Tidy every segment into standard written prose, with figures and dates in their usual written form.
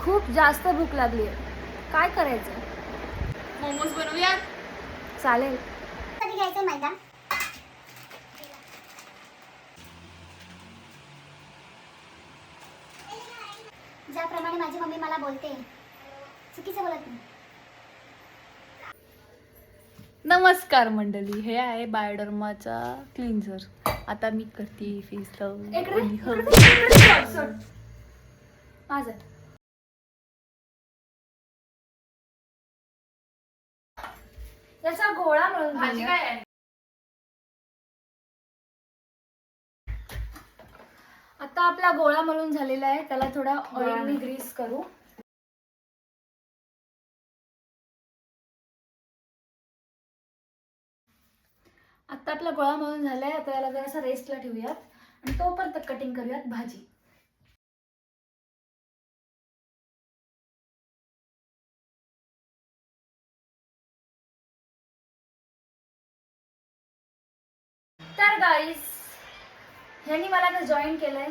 खूप जास्त भूक लागली आहे. काय करायचं? मोमोज बनवूयात. चालेल. कधी घ्यायचं मैदा? ज्याप्रमाणे माझी मम्मी मला बोलते, चुकीचं बोलत नाही. नमस्कार मंडळी, हे आहे बायोडर्माचा क्लिन्झर. आता मी करते फेस माझं याचा गोळा मिळून भाजी काय आहे? आता आपला गोळा मळून झालेला आहे. त्याला थोडा ऑइलने ग्रीस करू. आता आपला गोळा मळून झालाय. आता याला जरासा रेस्टला ठेवूयात आणि तोपर्यंत कटिंग करूयात भाजी. तर गाईस, ह्यांनी मला आता जॉईन केलंय.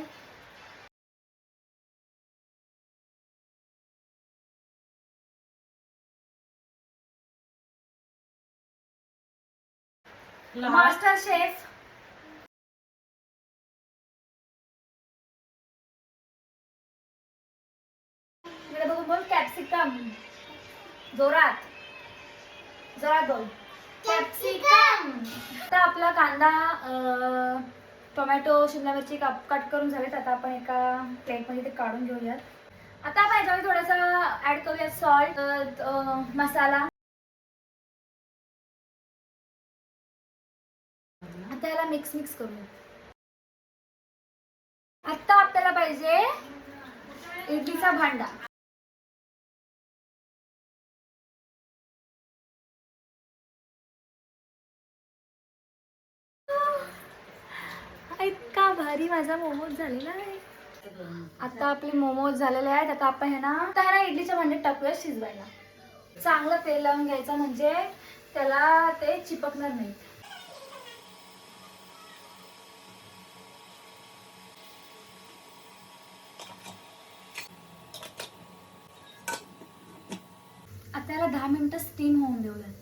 मास्टर शेफ इकडे बघून बोल. कॅप्सिकम. जोरात जोरात बोल. कॅप्सिकम. आता आपला कांदा, टोमॅटो, शिमला मिरची कट करून झालेत. आता आपण एका प्लेटमध्ये ते काढून घेऊयात. आता आपण याच्यामध्ये थोडासा ऍड करूयात सॉल्ट, मसाला. आता याला मिक्स करूया. आता आपल्याला पाहिजे इडलीचा भांडा. इतका भारी माझा मोमोज झालेला आहे. आता आपले मोमोज झालेले आहेत. आता आपण हे ना इडलीच्या भांड्यात टाकूया शिजवायला. चांगलं तेल लावून घ्यायचं, म्हणजे त्याला ते चिपकणार नाही. आता याला 10 मिनिटं स्टीम होऊन देऊया.